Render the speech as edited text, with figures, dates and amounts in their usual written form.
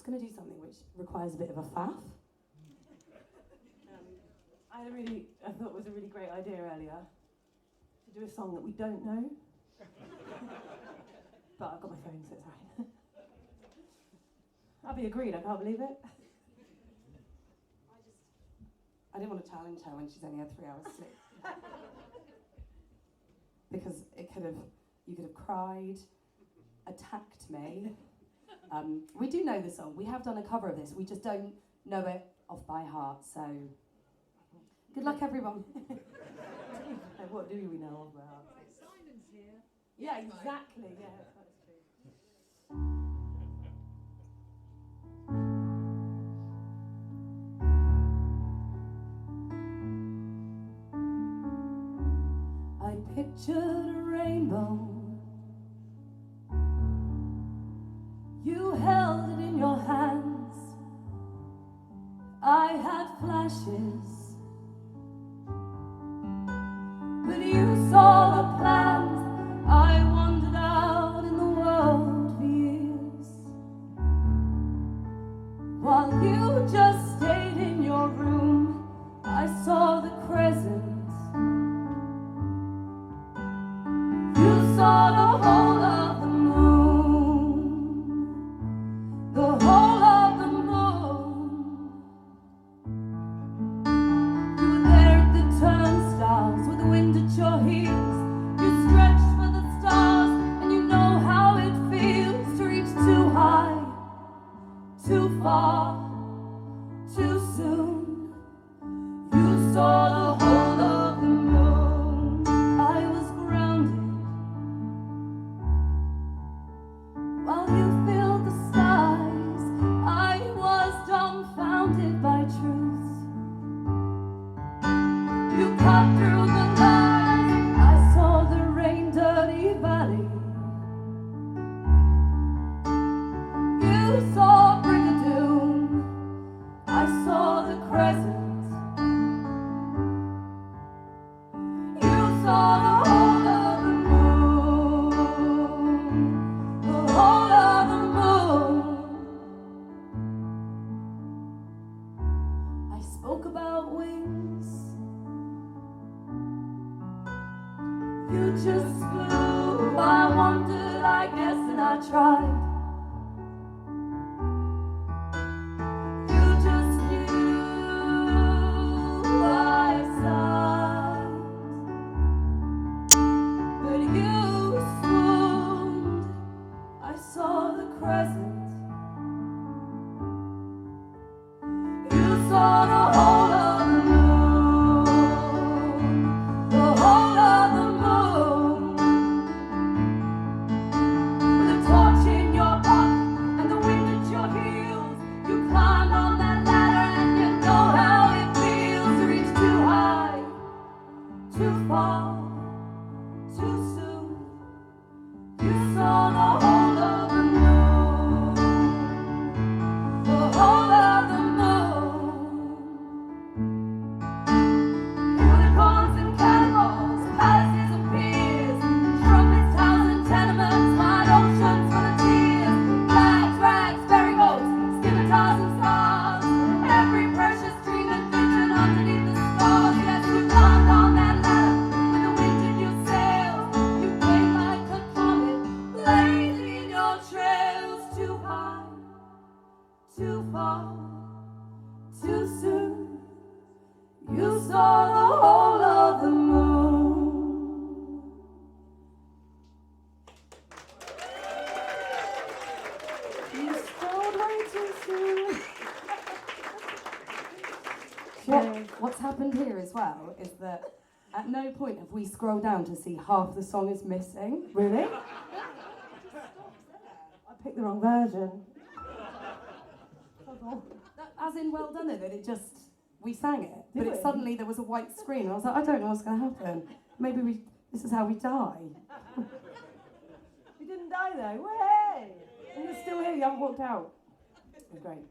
going to do something which requires a bit of a faff. I thought it was a really great idea earlier to do a song that we don't know. But I've got my phone, so it's fine. Abby agreed, I can't believe it. I didn't want to challenge her when she's only had 3 hours sleep. Because you could have cried, attacked me. We do know the song. We have done a cover of this. We just don't know it off by heart. So, good luck, everyone. What do we know off by heart? Simon's here. Yeah, exactly. Yeah, that's true. I pictured a rainbow. You held it in your hands. I had flashes, but you saw the plans. I wandered out in the world for years, while you just stayed in your room. I saw the crescent. You saw the whole of the moon, the whole of the moon. You were there at the turnstiles with the wind at your heels. You stretched for the stars, and you know how it feels to reach too high, too far, too soon. You saw the whole of the moon. I was grounded while you filled the skies. I was dumbfounded by truth. You cut through the lies. I saw the rain-dirty valley. You saw Brigadoon. I saw the crescent. You saw the whole of the moon, the whole of the moon. I spoke about wings. You just flew. I wanted, I guess, and I tried. You just knew I sighed, but you swooned. I saw the crescent. You saw the whole of the moon, the whole of the moon. With a torch in your pocket and the wind at your heels, you climbed on that ladder, and you know how it feels to reach too high, too far, too soon. You saw the whole of the moon, the whole of the moon. Unicorns and cannibals, palaces and piers, trumpets, towers and tenements, wide oceans full of tears. Flags, rags, ferry boats, scimitars and stars, every precious dream and vision underneath the stars. Yes, you climbed on that ladder with the wind in your sails. You waved like a comet, blazing in your trails. Too high, too far, too soon. You saw the whole of the moon. You scrolled way too soon. What's happened here as well is that at no point have we scrolled down to see half the song is missing. Really? I picked the wrong version. As in, well done it, that it just, we sang it, but it suddenly there was a white screen, and I was like, I don't know what's going to happen. Maybe this is how we die. We didn't die though, way! And you're still here, you haven't walked out. It was great.